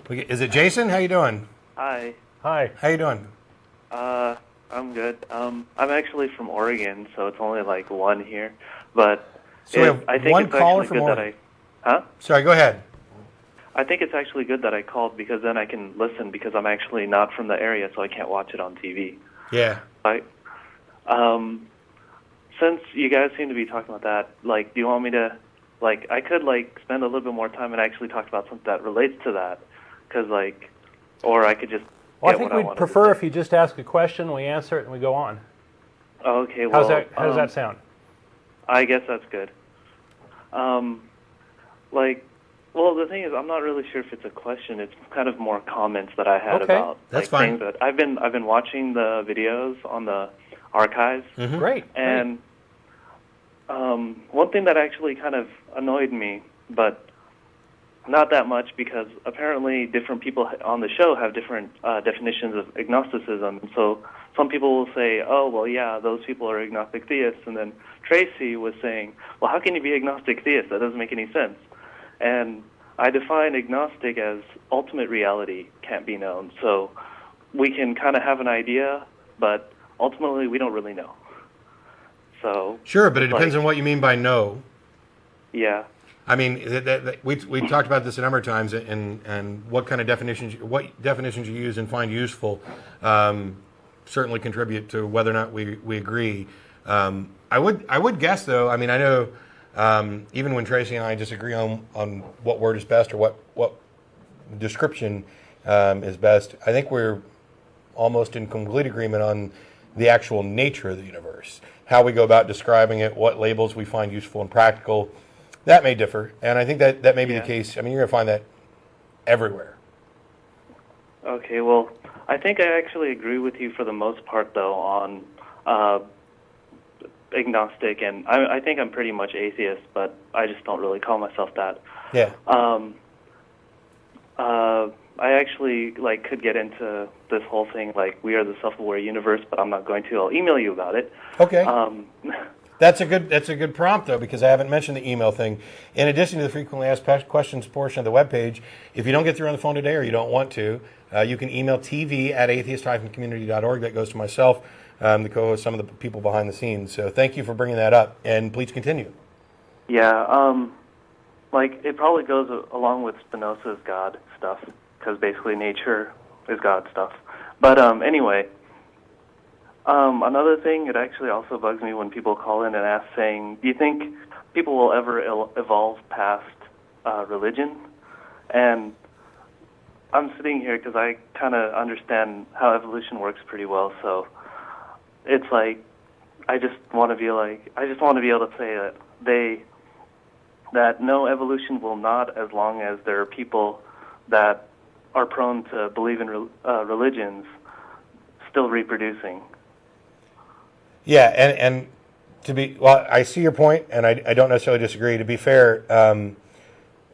Is it Jason? How you doing? Hi. Hi. How you doing? I'm good. I'm actually from Oregon, so it's only like one here. But So we have I think one it's caller actually from good that Oregon. Huh? Sorry, go ahead. I think it's actually good that I called because then I can listen because I'm actually not from the area, so I can't watch it on TV. Yeah. Right? Since you guys seem to be talking about that, like, do you want me to, like, I could, like, spend a little bit more time and actually talk about something that relates to that, because, like, or I could just Well, I get think what I we'd wanted prefer to if you just ask a question, we answer it, and we go on. Oh, okay, well, How does that sound? I guess that's good. Well, the thing is, I'm not really sure if it's a question. It's kind of more comments that I had Okay. about That's like, fine. things that I've been watching the videos on the archives, Mm-hmm. Great. and one thing that actually kind of annoyed me, but not that much because apparently different people on the show have different definitions of agnosticism. And so some people will say, oh, well, yeah, those people are agnostic theists. And then Tracy was saying, well, how can you be agnostic theist? That doesn't make any sense. And I define agnostic as ultimate reality can't be known. So we can kind of have an idea, but ultimately we don't really know. So Sure, but it it's depends like- on what you mean by no. Yeah. I mean, we talked about this a number of times, and what kind of definitions you use and find useful certainly contribute to whether or not we agree. I would guess though. I mean, I know even when Tracy and I disagree on what word is best or what description is best, I think we're almost in complete agreement on the actual nature of the universe, how we go about describing it, what labels we find useful and practical. That may differ, and I think that may be the case. I mean, you're going to find that everywhere. Okay, well, I think I actually agree with you for the most part, though, on agnostic, and I think I'm pretty much atheist, but I just don't really call myself that. Yeah. I actually could get into this whole thing, like we are the self-aware universe, but I'm not going to. I'll email you about it. Okay. That's a good prompt though, because I haven't mentioned the email thing. In addition to the frequently asked questions portion of the webpage, if you don't get through on the phone today or you don't want to, you can email tv@atheist-community.org. That goes to myself, the co-host, some of the people behind the scenes. So thank you for bringing that up, and please continue. Yeah, it probably goes along with Spinoza's God stuff, because basically nature is God stuff. But anyway. Another thing, it actually also bugs me when people call in and ask saying, do you think people will ever evolve past religion? And I'm sitting here because I kind of understand how evolution works pretty well, so it's like, I just want to be able to say that no, evolution will not, as long as there are people that are prone to believe in religions still reproducing. Yeah, and to be, well, I see your point, and I don't necessarily disagree. To be fair,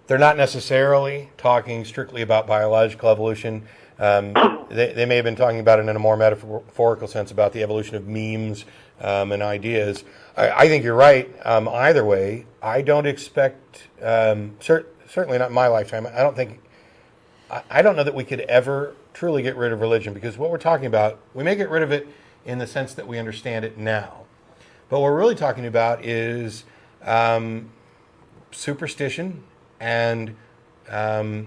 they're not necessarily talking strictly about biological evolution. They may have been talking about it in a more metaphorical sense about the evolution of memes and ideas. I think you're right. Either way, I don't expect, certainly not in my lifetime, I don't know that we could ever truly get rid of religion, because what we're talking about, we may get rid of it in the sense that we understand it now. But what we're really talking about is superstition and an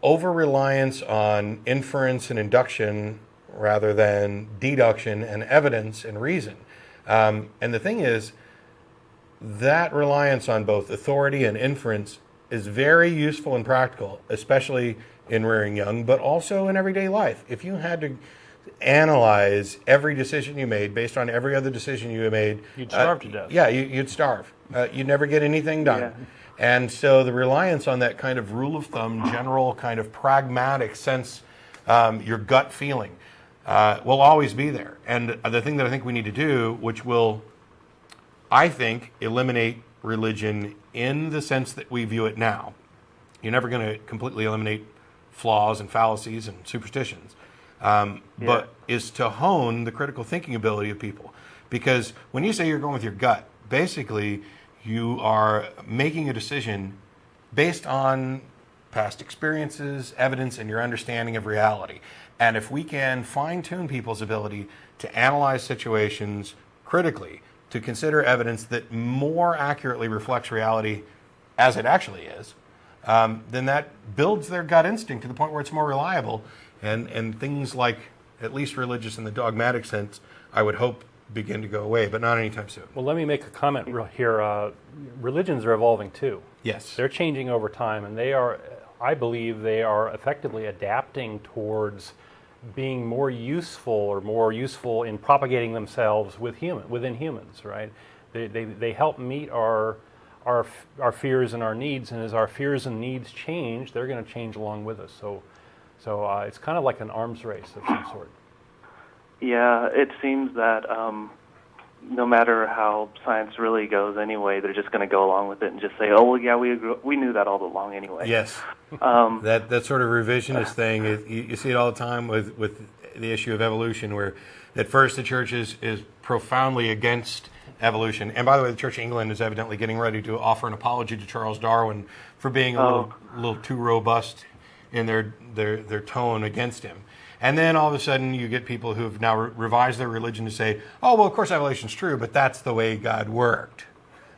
over-reliance on inference and induction rather than deduction and evidence and reason. And the thing is, that reliance on both authority and inference is very useful and practical, especially in rearing young, but also in everyday life. If you had to analyze every decision you made based on every other decision you made, You'd starve to death. Yeah, you'd starve. You'd never get anything done. Yeah. And so the reliance on that kind of rule of thumb, general kind of pragmatic sense, your gut feeling, will always be there. And the thing that I think we need to do, which will, I think, eliminate religion in the sense that we view it now. You're never going to completely eliminate flaws and fallacies and superstitions. But is to hone the critical thinking ability of people. Because when you say you're going with your gut, basically you are making a decision based on past experiences, evidence, and your understanding of reality. And if we can fine-tune people's ability to analyze situations critically, to consider evidence that more accurately reflects reality as it actually is, then that builds their gut instinct to the point where it's more reliable. And things like, at least religious in the dogmatic sense, I would hope begin to go away, but not anytime soon. Well, let me make a comment here. Religions are evolving too. Yes. They're changing over time, and I believe they are effectively adapting towards being more useful in propagating themselves within humans, right? They help meet our fears and our needs, and as our fears and needs change, they're going to change along with us. So it's kind of like an arms race of some sort. Yeah, it seems that no matter how science really goes anyway, they're just going to go along with it and just say, oh, well, yeah, we knew that all along anyway. Yes. That sort of revisionist thing, you see it all the time with the issue of evolution, where at first the church is profoundly against evolution. And by the way, the Church of England is evidently getting ready to offer an apology to Charles Darwin for being a little too robust in their tone against him. And then all of a sudden you get people who have now revised their religion to say, oh, well, of course evolution's true, but that's the way God worked.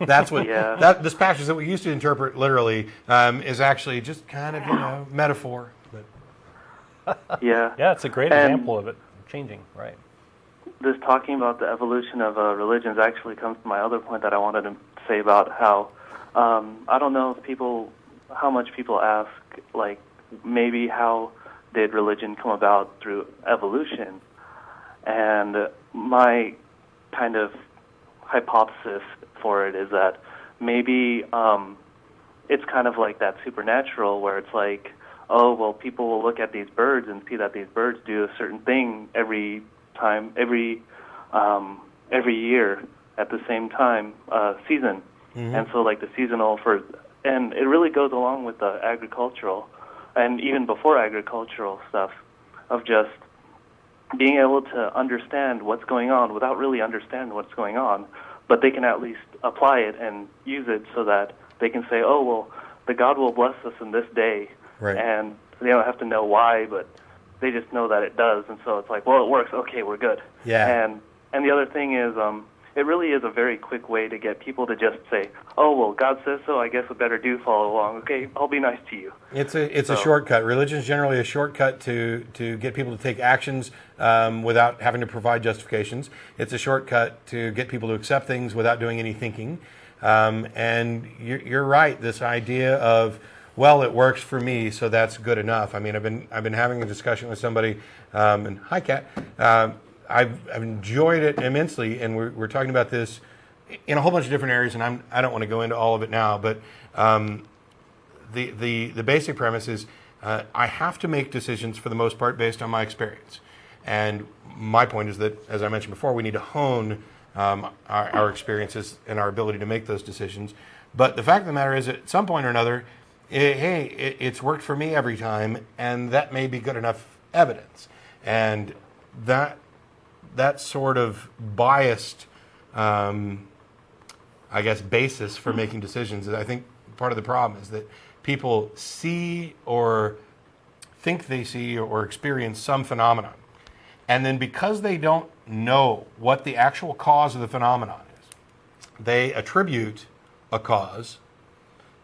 That's what this passage that we used to interpret literally is actually just kind of, metaphor. But. Yeah. Yeah, it's a great example of it changing, right? This talking about the evolution of religions actually comes to my other point that I wanted to say about how I don't know how much people ask, like, maybe how did religion come about through evolution? And my kind of hypothesis for it is that maybe it's kind of like that supernatural, where it's like, oh, well, people will look at these birds and see that these birds do a certain thing every year at the same time season. Mm-hmm. And so like the seasonal and it really goes along with the agricultural and even before agricultural stuff of just being able to understand what's going on without really understanding what's going on, but they can at least apply it and use it so that they can say, oh, well, the God will bless us in this day. Right. And they don't have to know why, but they just know that it does. And so it's like, well, it works. Okay, we're good. Yeah. And the other thing is, it really is a very quick way to get people to just say, oh, well, God says so, I guess I better follow along. Okay, I'll be nice to you. It's a shortcut. Religion is generally a shortcut to get people to take actions without having to provide justifications. It's a shortcut to get people to accept things without doing any thinking. And you're right, this idea of, well, it works for me, so that's good enough. I mean, I've been having a discussion with somebody, and hi, Kat. I've enjoyed it immensely, and we're talking about this in a whole bunch of different areas, and I don't want to go into all of it now, but the basic premise is I have to make decisions for the most part based on my experience. And my point is that, as I mentioned before, we need to hone our experiences and our ability to make those decisions. But the fact of the matter is, at some point or another, it's worked for me every time, and that may be good enough evidence. And that sort of biased, basis for making decisions is, I think, part of the problem is that people see or think they see or experience some phenomenon. And then because they don't know what the actual cause of the phenomenon is, they attribute a cause.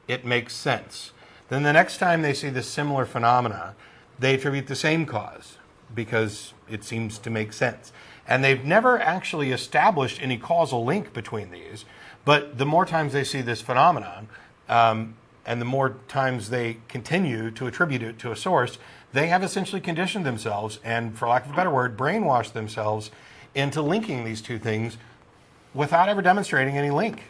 It makes sense. Then the next time they see this similar phenomena, they attribute the same cause because it seems to make sense. And they've never actually established any causal link between these, but the more times they see this phenomenon, and the more times they continue to attribute it to a source, they have essentially conditioned themselves, and for lack of a better word, brainwashed themselves into linking these two things without ever demonstrating any link.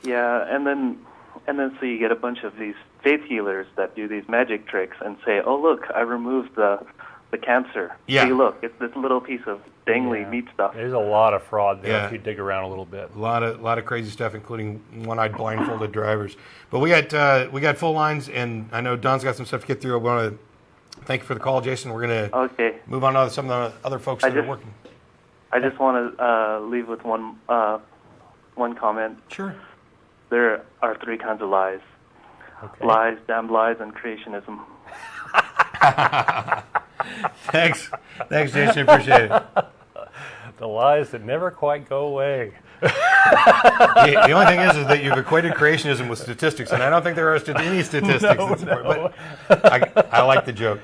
Yeah, and then so you get a bunch of these faith healers that do these magic tricks and say, oh, look, I removed the cancer. Yeah. See, look, it's this little piece of dangly meat stuff. There's a lot of fraud there if you dig around a little bit. A lot of crazy stuff, including one-eyed blindfolded drivers. But we got full lines, and I know Don's got some stuff to get through. I want to thank you for the call, Jason. We're going to move on to some of the other folks that are working. I just want to leave with one comment. Sure. There are three kinds of lies. Okay. Lies, damned lies, and creationism. Thanks, Jason. Appreciate it. The lies that never quite go away. The only thing is that you've equated creationism with statistics, and I don't think there are any statistics. No. But I like the joke.